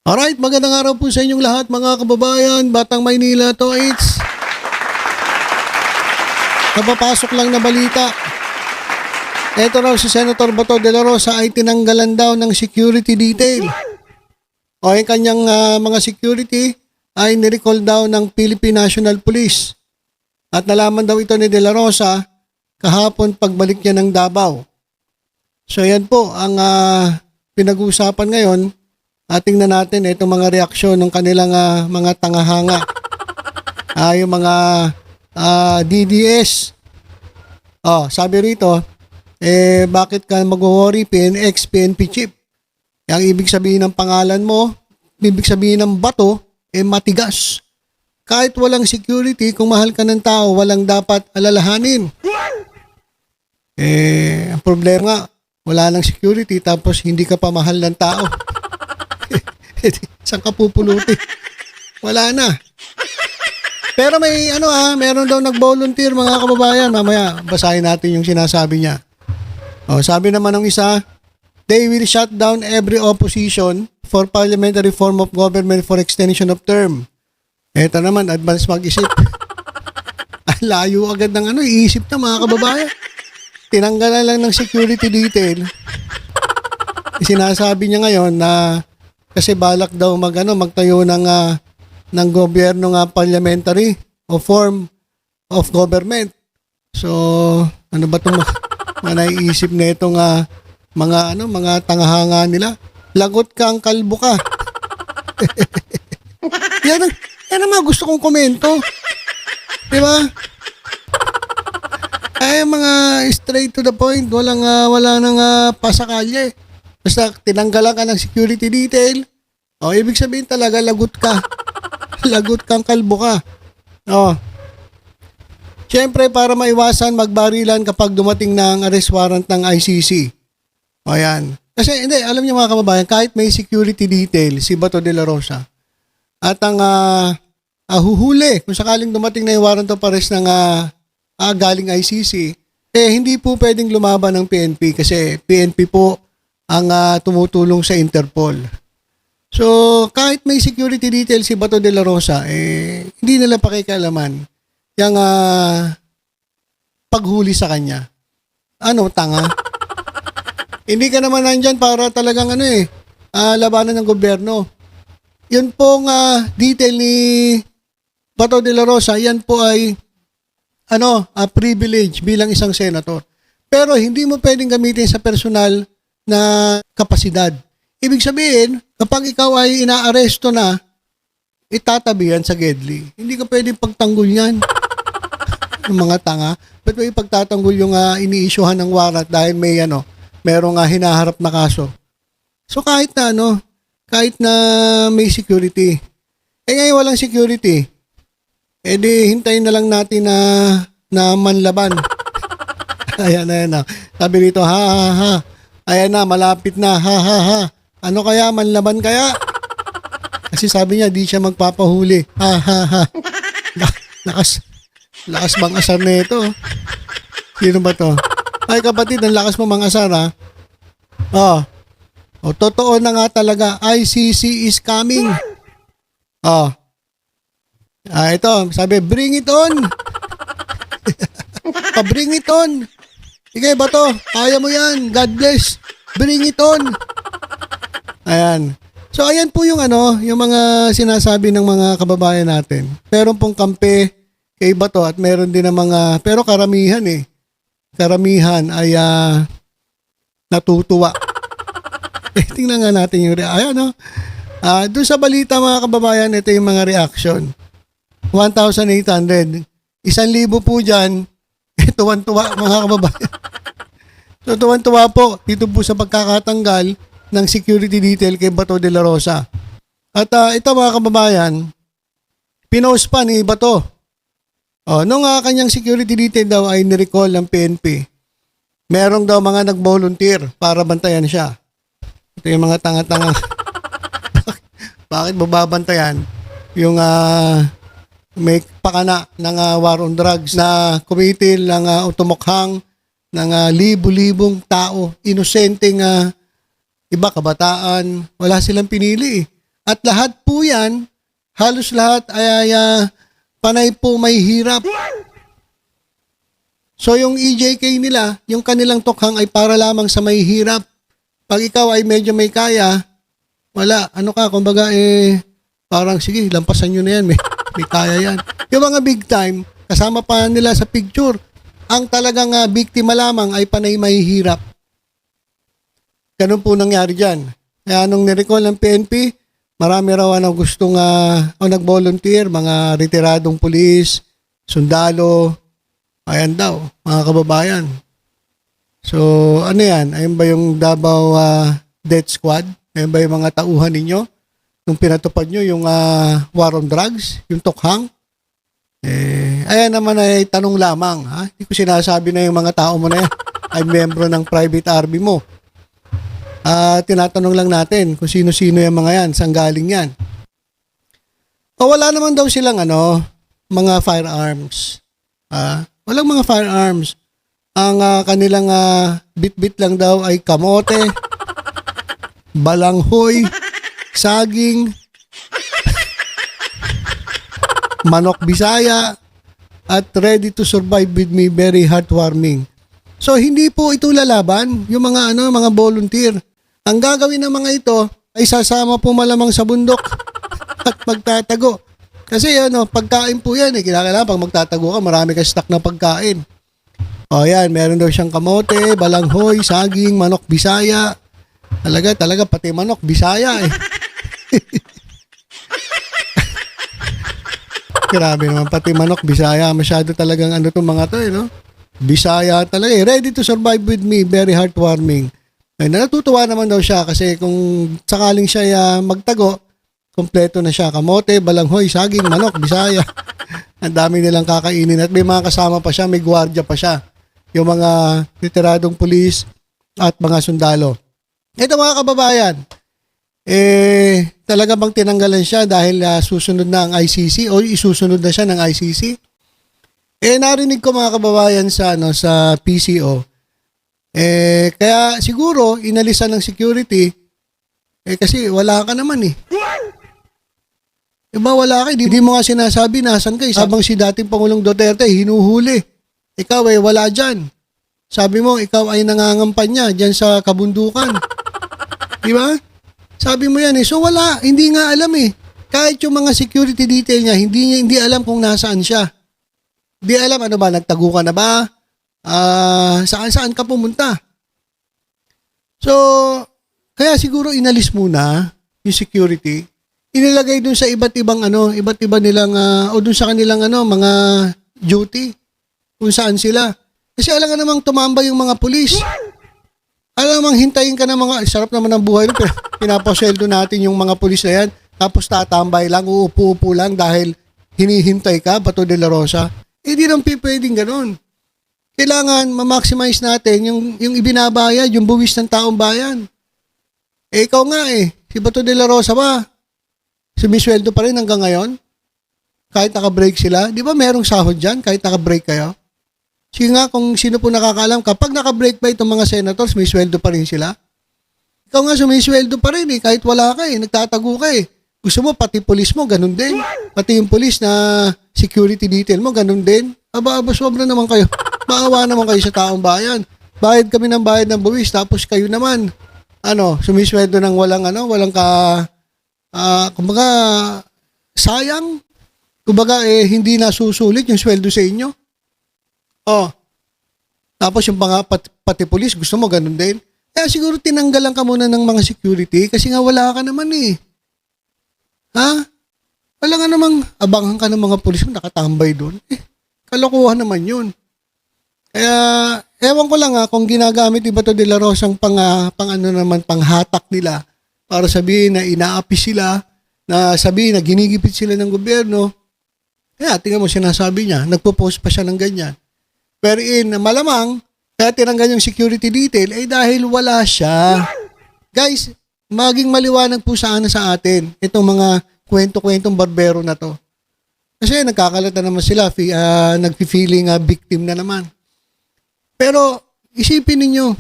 Alright, magandang araw po sa inyong lahat mga kababayan. Batang Maynila to, it's napapasok lang na balita. Ito raw si Senator Bato de la Rosa ay tinanggalan daw ng security detail. O yung kanyang mga security ay nirecall daw ng Philippine National Police. At nalaman daw ito ni de la Rosa kahapon pagbalik niya ng Davao. So yan po ang pinag-uusapan ngayon. Tingnan natin itong mga reaksyon ng kanilang mga tangahanga. Yung mga DDS. Sabi rito, bakit ka mag-worry PNX, PNP chief? Ang ibig sabihin ng pangalan mo, ibig sabihin ng bato, matigas. Kahit walang security, kung mahal ka ng tao, walang dapat alalahanin. Ang problema, wala nang security tapos hindi ka pa mahal ng tao. Saan ka pupulutin? Wala na. Pero may meron daw nag-volunteer mga kababayan. Mamaya basahin natin yung sinasabi niya. Sabi naman ng isa, they will shut down every opposition for parliamentary form of government for extension of term. Ito naman, advance mag-isip. Layo agad ng iisip na mga kababayan. Tinanggalan lang ng security detail. Sinasabi niya ngayon na kasi balak daw magtayo ng gobyerno parliamentary o form of government. So, ano ba itong naiisip na itong mga tangahanga nila? Lagot ka ang kalbo ka. yan ang mga gusto kong komento. Diba? Ay, mga straight to the point. Wala nang pasakalye. Basta tinanggalan ka ng security detail, ibig sabihin talaga lagot ka. Lagot kang kalbo ka. Siyempre, para maiwasan magbarilan kapag dumating na ang arrest warrant ng ICC. Yan. Kasi hindi, alam niyo mga kababayan, kahit may security detail si Bato de la Rosa at ang huhuli, kung sakaling dumating na yung warrant of arrest ng galing ICC, hindi po pwedeng lumaban ng PNP kasi PNP po ang tumutulong sa Interpol. So, kahit may security detail si Bato de la Rosa, hindi nila pakikialaman yung paghuli sa kanya. Tanga? Hindi ka naman nandyan para talagang labanan ng gobyerno. Yun pong detail ni Bato de la Rosa, yan po ay privilege bilang isang senator. Pero hindi mo pwedeng gamitin sa personal na kapasidad. Ibig sabihin, kapag ikaw ay inaaresto na, itatabi yan sa Gedli. Hindi ka pwedeng pagtanggol yan. Yung mga tanga. Ba't may pagtatanggol yung ini-issuehan ng warrant dahil may merong hinaharap na kaso. So kahit na may security. Ngayon walang security. Di hintayin na lang natin na manlaban. Ayan. Sabi rito, ha. Ayan na, malapit na, ha. Ano kaya, manlaban kaya? Kasi sabi niya, di siya magpapahuli. Ha. Lakas bang asar na ito? Sino ba to? Ay kapatid, ang lakas mo mang asar ha? Totoo na nga talaga, ICC is coming. Ito, sabi, bring it on. Bring it on. Sige, Bato, kaya mo yan. God bless. Bring it on. Ayan. So, ayan po yung yung mga sinasabi ng mga kababayan natin. Meron pong kampe kay Bato at meron din ng mga, pero karamihan Karamihan ay natutuwa. Tingnan nga natin yung ayan doon sa balita mga kababayan, ito yung mga reaction. 1,800. 1,000 po dyan. Tuwan-tuwa mga kababayan. So tuwan-tuwa po dito po sa pagkakatanggal ng security detail kay Bato de la Rosa. At ito mga kababayan, pinost pa ni Bato. Nung kanyang security detail daw ay nirecall ng PNP, merong daw mga nag-volunteer para bantayan siya. Ito yung mga tanga-tanga. Bakit mababantayan? Yung may pakana ng war on drugs na kumitil ng utumukhang ng libu-libong tao, inosenteng iba, kabataan, wala silang pinili. At lahat po yan, halos lahat ay panay po may hirap. So yung EJK nila, yung kanilang tokhang ay para lamang sa may hirap. Pag ikaw ay medyo may kaya, wala, kumbaga parang sige, lampasan nyo na yan, may kaya yan. Yung mga big time, kasama pa nila sa picture, ang talagang biktima lamang ay panay mahihirap. Ganun po nangyari dyan. Kaya nung nirecall ng PNP, marami raw gustong nag-volunteer, mga retiradong pulis, sundalo, ayan daw, mga kababayan. So, ano yan? Ayun ba yung Davao Death Squad? Ayun ba yung mga tauhan ninyo? Nung pinatupad nyo yung war on drugs, yung tokhang? Ayan naman ay tanong lamang. Ha? Hindi ko sinasabi na yung mga tao mo na yan ay membro ng private army mo. Tinatanong lang natin kung sino-sino yung mga yan, saan galing yan. O wala naman daw silang mga firearms. Walang mga firearms. Ang kanilang bit-bit lang daw ay kamote, balanghoy, saging, manok Bisaya, at ready to survive with me, very heartwarming. So hindi po ito lalaban yung mga volunteer. Ang gagawin ng mga ito ay sasama po malamang sa bundok at magtatago. Kasi pagkain po yan kinakailangan pag magtatago ka, marami ka stock na pagkain. O yan, meron daw siyang kamote, balanghoy, saging, manok Bisaya. Talaga pati manok Bisaya eh. Grabe naman, pati manok Bisaya. Masyado talagang tong mga to no? Bisaya talaga eh. Ready to survive with me, very heartwarming. Ay, natutuwa naman daw siya kasi kung sakaling siya magtago, kompleto na siya. Kamote, balanghoy, saging, manok, Bisaya. Ang dami nilang kakainin at may mga kasama pa siya, may gwardiya pa siya. Yung mga retiradong pulis at mga sundalo. Ito mga kababayan, talaga bang tinanggalan siya dahil susunod na ang ICC o isusunod na siya ng ICC? Narinig ko mga kababayan sa PCO. Kaya siguro inalisan ng security kasi wala ka naman eh. Diba wala ka, hindi mo nga sinasabi nasan ka. Habang si dating Pangulong Duterte hinuhuli. Ikaw wala dyan. Sabi mo ikaw ay nangangampanya dyan sa kabundukan. Diba? Sabi mo yan So wala, hindi nga alam eh. Kahit yung mga security detail niya, hindi alam kung nasaan siya. Hindi alam nagtago ka na ba? Saan ka pumunta? So, kaya siguro inalis muna yung security. Inilagay dun sa iba't ibang nilang o dun sa kanilang mga duty kung saan sila. Kasi alam nga namang tumambay yung mga pulis. Alam namang hintayin ka ng mga sarap naman ng buhay pero pinapasweldo natin yung mga pulis na yan tapos tatambay lang, uupo-upo lang dahil hinihintay ka, Bato de la Rosa. Hindi naman pwedeng ganun. Kailangan ma-maximize natin yung ibinabayad, yung buwis ng taong bayan. Ikaw nga si Bato de la Rosa ba? Sumisweldo pa rin hanggang ngayon? Kahit naka-break sila? Di ba merong sahod dyan kahit naka-break kayo? Sige nga kung sino po nakakaalam, kapag naka-break ba itong mga senators, may sweldo pa rin sila? Ikaw nga sumisweldo pa rin kahit wala ka nagtatago ka Gusto mo pati pulis mo, ganun din. Pati yung pulis na security detail mo, ganun din. Aba, sobra naman kayo. Maawa naman kayo sa taong bayan. Bayad kami ng bayad ng buwis, tapos kayo naman, sumisweldo ng walang kumbaga, sayang. Kumbaga, hindi nasusulit yung sweldo sa inyo. Tapos yung pati pulis, gusto mo ganun din. Kaya siguro tinanggalan ka muna ng mga security kasi nga wala ka naman Wala nga namang abangan ka ng mga pulis mo nakatambay doon. Kalokohan naman yun. Kaya, ewan ko lang kung ginagamit ni Bato de la Rosa ang panghatak nila para sabihin na inaapi sila, na sabihin na ginigipit sila ng gobyerno. Kaya, tingnan mo sinasabi niya, nagpo-post pa siya ng ganyan. Pero malamang, kaya tinanggal yung security detail, dahil wala siya. Guys, maging maliwanag po sana sa atin itong mga kwento-kwentong barbero na to. Kasi nagkakalat na naman sila, nag-feeling victim na naman. Pero isipin ninyo,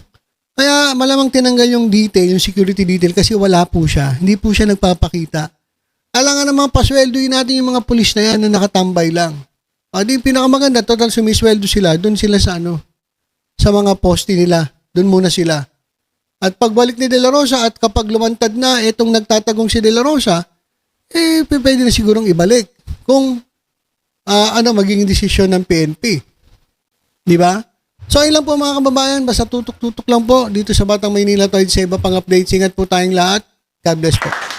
Kaya malamang tinanggal yung detail, yung security detail kasi wala po siya. Hindi po siya nagpapakita. Alangan naman pasweldoin natin yung mga pulis na yan na nakatambay lang. Di pinakamaganda, total sumisweldo sila, doon sila sa sa mga poste nila. Doon muna sila. At pagbalik ni De La Rosa at kapag lumantad na itong nagtatagong si De La Rosa, pwede na sigurong ibalik kung magiging desisyon ng PNP. Di ba? So, ayun lang po mga kababayan. Basta tutok-tutok lang po dito sa Batang Maynila. Sa iba pang updates. Ingat po tayong lahat. God bless po.